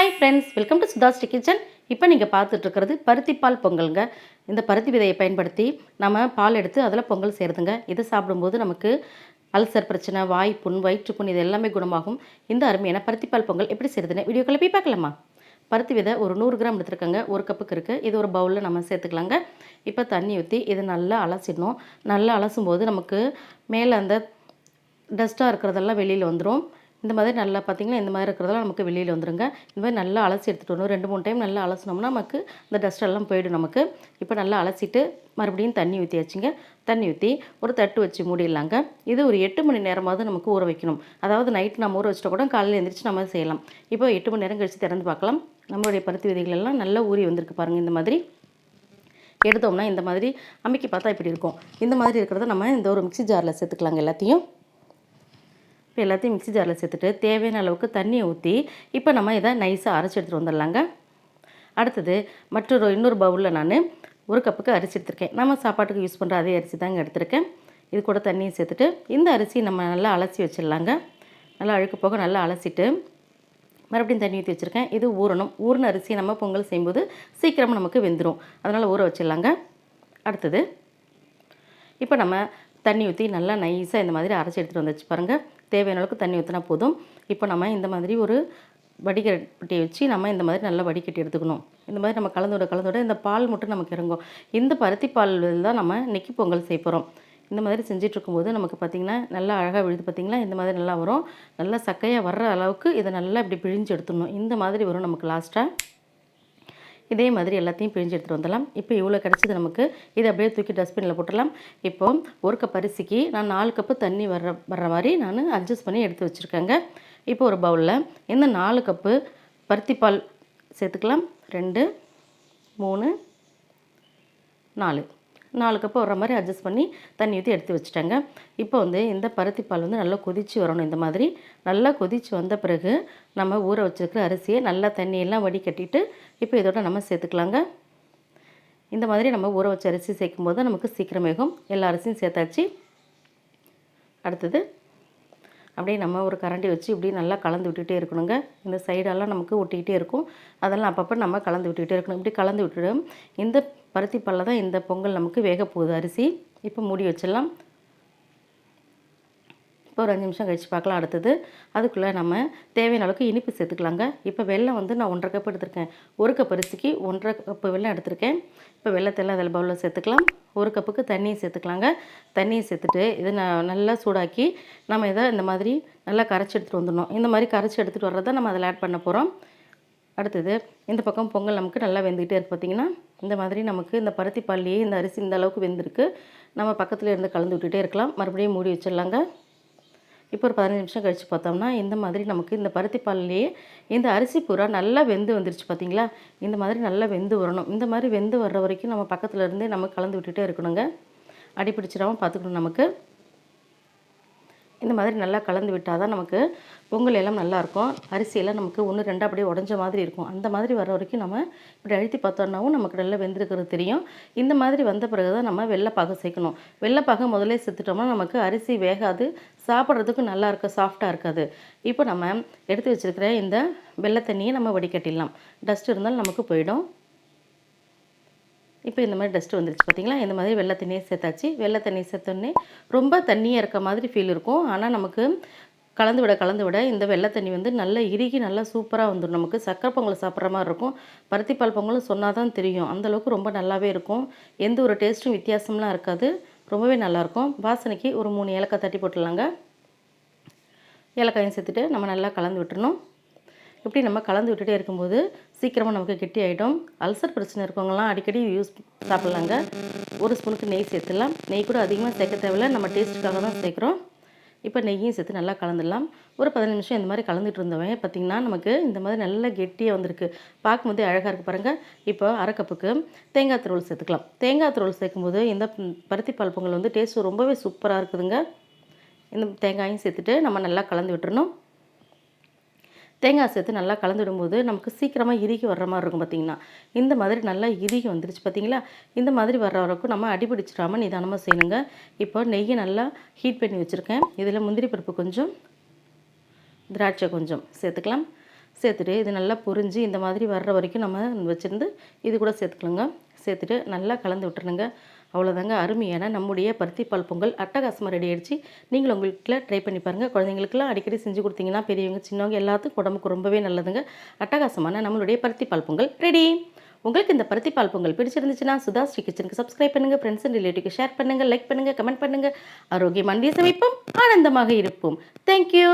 Hi friends, welcome to SudhaSri kitchen. இப்போ நீங்கள் பார்த்துட்ருக்கிறது பருத்தி பால் பொங்கலுங்க. இந்த பருத்தி விதையை பயன்படுத்தி நம்ம பால் எடுத்து அதில் பொங்கல் செய்கிறதுங்க. இதை சாப்பிடும்போது நமக்கு அல்சர் பிரச்சனை, வாய் புண், வயிற்றுப்புண் இது எல்லாமே குணமாகும். இந்த அருமையான பருத்தி பால் பொங்கல் எப்படி செய்கிறதுன்னு வீடியோக்குள்ளே போய் பார்க்கலாமா? பருத்தி விதை ஒரு 100 கிராம் எடுத்துருக்கங்க, ஒரு கப்புக்கு இருக்குது. இது ஒரு பவுலில் நம்ம சேர்த்துக்கலாங்க. இப்போ தண்ணி ஊற்றி இதை நல்லா அலசிடணும். நல்லா அலசும் போது நமக்கு மேலே அந்த டஸ்ட்டாக இருக்கிறதெல்லாம் வெளியில் வந்துடும். இந்த மாதிரி நல்லா பார்த்திங்கன்னா இந்த மாதிரி இருக்கிறதெல்லாம் நமக்கு வெளியில் வந்துடுங்க. இந்த மாதிரி நல்லா அலசி எடுத்துகிட்டு வரணும். 2-3 டைம் நல்லா அலசினோம்னா நமக்கு இந்த டஸ்ட்டெல்லாம் போயிடும் நமக்கு. இப்போ நல்லா அலசிட்டு மறுபடியும் தண்ணி ஊற்றியாச்சுங்க. தண்ணி ஊற்றி ஒரு தட்டு வச்சு மூடிடலாங்க. இது ஒரு 8 மணி நேரமாவது நமக்கு ஊற வைக்கணும். அதாவது நைட்டு நம்ம ஊற வச்சுட்டா கூட காலையில் எழுந்திரிச்சு நம்ம செய்யலாம். இப்போ 8 மணி நேரம் கழித்து திறந்து பார்க்கலாம். நம்மளுடைய பருத்தி விதைகள் எல்லாம் நல்லா ஊறி வந்திருக்கு பாருங்கள். இந்த மாதிரி எடுத்தோம்னா இந்த மாதிரி அமுக்கி பார்த்தா இப்படி இருக்கும். இந்த மாதிரி இருக்கிறத நம்ம இந்த ஒரு மிக்ஸி ஜாரில் சேர்த்துக்கலாங்க எல்லாத்தையும். இப்போ எல்லாத்தையும் மிக்ஸி ஜாரில் சேர்த்துட்டு தேவையான அளவுக்கு தண்ணியை ஊற்றி இப்போ நம்ம இதை நைஸாக அரைச்சி எடுத்துகிட்டு வந்துடலாங்க. அடுத்தது இன்னொரு பவுலில் நான் ஒரு கப்புக்கு அரிசி எடுத்திருக்கேன். நம்ம சாப்பாட்டுக்கு யூஸ் பண்ணுற அதே அரிசி தாங்க எடுத்திருக்கேன். இது கூட தண்ணியை சேர்த்துட்டு இந்த அரிசி நம்ம நல்லா அலசி வச்சிடலாங்க. நல்லா அழுக்கு போக நல்லா அலசிட்டு மறுபடியும் தண்ணி ஊற்றி வச்சுருக்கேன். இது ஊறணும். ஊறின அரிசி நம்ம பொங்கல் செய்யும்போது சீக்கிரமாக நமக்கு வெந்துடும். அதனால் ஊற வச்சிடலாங்க. அடுத்தது இப்போ நம்ம தண்ணி ஊற்றி நல்லா நைஸாக இந்த மாதிரி அரைச்சி எடுத்துகிட்டு வந்துச்சு பாருங்கள். தேவையான அளவுக்கு தண்ணி ஊற்றினா போதும். இப்போ நம்ம இந்த மாதிரி ஒரு வடிகட்டியை வச்சு நம்ம இந்த மாதிரி நல்லா வடிகட்டி எடுத்துக்கணும். இந்த மாதிரி நம்ம கலந்து விட இந்த பால் மட்டும் நமக்கு இறங்கும். இந்த பருத்தி பால் தான் நம்ம இன்றைக்கி பொங்கல் செய்ய போகிறோம். இந்த மாதிரி செஞ்சிட்ருக்கும்போது நமக்கு பார்த்திங்கன்னா நல்லா அழகாக விழுது பார்த்திங்களா. இந்த மாதிரி நல்லா வரும். நல்லா சக்கையாக வர்ற அளவுக்கு இதை நல்லா இப்படி பிழிஞ்சு எடுத்துடணும். இந்த மாதிரி வரும் நமக்கு லாஸ்ட்டாக. இதே மாதிரி எல்லாத்தையும் பிழிஞ்சு எடுத்துகிட்டு வந்துடலாம். இப்போ இவ்வளோ கிடச்சிது நமக்கு. இதை அப்படியே தூக்கி டஸ்ட்பினில் போட்டுடலாம். இப்போ ஒரு கப் அரிசிக்கு நான் 4 கப்பு தண்ணி வர்ற மாதிரி நான் அட்ஜஸ்ட் பண்ணி எடுத்து வச்சுருக்கேங்க. இப்போ ஒரு பவுலில் இந்த 4 கப்பு பருத்தி பால் சேர்த்துக்கலாம். 2, 3, 4 கப்பு வர்ற மாதிரி அட்ஜஸ்ட் பண்ணி தண்ணி ஊற்றி எடுத்து வச்சுட்டாங்க. இப்போ இந்த பருத்தி பால் நல்லா கொதித்து வரணும். இந்த மாதிரி நல்லா கொதித்து வந்த பிறகு நம்ம ஊற வச்சுருக்கிற அரிசியை நல்லா தண்ணியெல்லாம் வடிகட்டிட்டு இப்போ இதோட நம்ம சேர்த்துக்கலாங்க. இந்த மாதிரி நம்ம ஊற வச்ச அரிசி சேர்க்கும்போது நமக்கு சீக்கிரம் வேகும். எல்லா அரிசியும் சேர்த்தாச்சு. அடுத்தது அப்படியே நம்ம ஒரு கரண்டி வச்சு இப்படி நல்லா கலந்து விட்டுகிட்டே இருக்கணுங்க. இந்த சைடெல்லாம் நமக்கு ஒட்டிக்கிட்டே இருக்கும். அதெல்லாம் அப்பப்போ நம்ம கலந்து விட்டுக்கிட்டே இருக்கணும். இப்படி கலந்து விட்டுட்டு இந்த பருத்தி பாலில் தான் இந்த பொங்கல் நமக்கு வேக போகுது அரிசி. இப்போ மூடி வச்சிடலாம். இப்போ ஒரு 5 நிமிஷம் கழித்து பார்க்கலாம். அடுத்தது அதுக்குள்ளே நம்ம தேவையான அளவுக்கு இனிப்பு சேர்த்துக்கலாங்க. இப்போ வெல்லம் நான் 1.5 கப் எடுத்திருக்கேன். ஒரு கப் அரிசிக்கு 1.5 கப்பு வெல்லம் எடுத்திருக்கேன். இப்போ வெல்லத்தெல்லாம் அதில் பவுலில் சேர்த்துக்கலாம். ஒரு கப்புக்கு தண்ணியை சேர்த்துக்கலாங்க. தண்ணியை சேர்த்துட்டு இதை நல்லா சூடாக்கி நம்ம இதை இந்த மாதிரி நல்லா கரைச்சி எடுத்துகிட்டு வந்துடணும். இந்த மாதிரி கரைச்சி எடுத்துகிட்டு வர்றதை நம்ம அதில் ஆட் பண்ண போகிறோம். அடுத்தது இந்த பக்கம் பொங்கல் நமக்கு நல்லா வெந்துக்கிட்டே இருக்குது பார்த்திங்கன்னா. இந்த மாதிரி நமக்கு இந்த பருத்தி பால்லையே இந்த அரிசி இந்த அளவுக்கு வெந்திருக்கு. நம்ம பக்கத்தில் இருந்து கலந்து விட்டுகிட்டே இருக்கலாம். மறுபடியும் மூடி வச்சிடலாங்க. இப்போ ஒரு 15 நிமிஷம் கழித்து பார்த்தோம்னா இந்த மாதிரி நமக்கு இந்த பருத்தி பால்லையே இந்த அரிசி பூரா நல்லா வெந்து வந்துருச்சு பார்த்திங்களா. இந்த மாதிரி நல்லா வெந்து வரணும். இந்த மாதிரி வெந்து வர்ற வரைக்கும் நம்ம பக்கத்தில் இருந்தே நம்ம கலந்து விட்டுகிட்டே இருக்கணுங்க. அடி பிடிச்சிடாமல் பார்த்துக்கணும். நமக்கு இந்த மாதிரி நல்லா கலந்து விட்டால் தான் நமக்கு பொங்கல் எல்லாம் நல்லாயிருக்கும். அரிசியெல்லாம் நமக்கு 1-2 அப்படியே உடஞ்ச மாதிரி இருக்கும். அந்த மாதிரி வர வரைக்கும் நம்ம இப்படி அழுத்தி பார்த்தோம்னாவும் நமக்கு நல்லா வெந்திருக்கிறது தெரியும். இந்த மாதிரி வந்த பிறகு தான் நம்ம வெள்ளைப்பாகு சேர்க்கணும். வெள்ளைப்பாகு முதலே சேர்த்துட்டோம்னா நமக்கு அரிசி வேகாது, சாப்பிட்றதுக்கு நல்லா இருக்க சாஃப்டாக இருக்காது. இப்போ நம்ம எடுத்து வச்சுருக்கிற இந்த வெள்ளை தண்ணியை நம்ம வடிகட்டிடலாம். டஸ்ட் இருந்தாலும் நமக்கு போயிடும். இப்போ இந்த மாதிரி டஸ்ட்டு வந்துருச்சு பார்த்திங்களா. இந்த மாதிரி வெள்ளை தண்ணியை சேர்த்தாச்சு. வெள்ளை தண்ணி சேர்த்தோன்னே ரொம்ப தண்ணியாக இருக்க மாதிரி ஃபீல் இருக்கும். ஆனால் நமக்கு கலந்து விட இந்த வெள்ளை தண்ணி நல்லா இறுகி நல்லா சூப்பராக வந்துடும். நமக்கு சக்கரை பொங்கல் சாப்பிட்ற மாதிரி இருக்கும். பருத்திப்பால் பொங்கலும் சொன்னால் தான் தெரியும். அந்தளவுக்கு ரொம்ப நல்லாவே இருக்கும். எந்த ஒரு டேஸ்ட்டும் வித்தியாசம்லாம் இருக்காது. ரொம்பவே நல்லாயிருக்கும். வாசனைக்கு ஒரு 3 ஏலக்காய் தட்டி போட்டுடலாங்க. ஏலக்காயும் சேர்த்துட்டு நம்ம நல்லா கலந்து விட்டுறணும். இப்படி நம்ம கலந்து விட்டுட்டே இருக்கும்போது சீக்கிரமாக நமக்கு கெட்டி ஆகிடும். அல்சர் பிரச்சனை இருக்கவங்களாம் அடிக்கடி சாப்பிட்லாங்க. ஒரு ஸ்பூனுக்கு நெய் சேர்த்துடலாம். நெய் கூட அதிகமாக சேர்க்க தேவையில்லை. நம்ம டேஸ்ட்டுக்காக தான் சேர்க்குறோம். இப்போ நெய்யும் சேர்த்து நல்லா கலந்துடலாம். ஒரு 15 நிமிஷம் இந்த மாதிரி கலந்துட்டு இருந்தவன் பார்த்திங்கன்னா நமக்கு இந்த மாதிரி நல்லா கெட்டியாக வந்திருக்கு. பார்க்கும்போதே அழகாக இருக்குது பாருங்கள். இப்போ 1/2 கப்புக்கு தேங்காய் துருவல் சேர்த்துக்கலாம். தேங்காய் துருவல் சேர்க்கும்போது இந்த பருத்தி பால் பொங்கல் டேஸ்ட்டு ரொம்பவே சூப்பராக இருக்குதுங்க. இந்த தேங்காயும் சேர்த்துட்டு நம்ம நல்லா கலந்து விட்டுறணும். தேங்காய் சேர்த்து நல்லா கலந்து விடும்போது நமக்கு சீக்கிரமாக இறுகி வர்ற மாதிரி இருக்கும் பார்த்திங்கன்னா. இந்த மாதிரி நல்லா இறுகி வந்துருச்சு பார்த்திங்களா. இந்த மாதிரி வர்ற வரைக்கும் நம்ம அடிபிடிச்சிடாமல் நிதானமாக செய்யணுங்க. இப்போ நெய்யை நல்லா ஹீட் பண்ணி வச்சுருக்கேன். இதில் முந்திரி பருப்பு கொஞ்சம், திராட்சை கொஞ்சம் சேர்த்துக்கலாம். சேர்த்துட்டு இது நல்லா பொரிஞ்சு இந்த மாதிரி வர்ற வரைக்கும் நம்ம வச்சுருந்து இது கூட சேர்த்துக்கலாங்க. சேர்த்துட்டு நல்லா கலந்து விட்டுருங்க. அவ்வளோதாங்க, அருமையான நம்முடைய பருத்திப்பால் பொங்கல் அட்டகாசமாக ரெடி ஆகிடுச்சு. நீங்களும் உங்கள் வீட்டில் ட்ரை பண்ணி பாருங்கள். குழந்தைங்களுக்குலாம் அடிக்கடி செஞ்சு கொடுத்தீங்கன்னா பெரியவங்க சின்னவங்க எல்லாத்துக்கும் உடம்புக்கு ரொம்பவே நல்லதுங்க. அட்டகாசமான நம்மளுடைய பருத்திப்பால் பொங்கல் ரெடி. உங்களுக்கு இந்த பருத்திப்பால் பொங்கல் பிடிச்சிருந்துச்சுன்னா சுதாஸ்ரீ கிச்சனுக்கு சப்ஸ்கிரைப் பண்ணுங்கள், ஃப்ரெண்ட்ஸ் அண்ட் ரிலேட்டிவ்க்கு ஷேர் பண்ணுங்கள், லைக் பண்ணுங்கள், கமெண்ட் பண்ணுங்கள். ஆரோக்கியமான சமைப்போம், ஆனந்தமாக இருப்போம். தேங்க்யூ.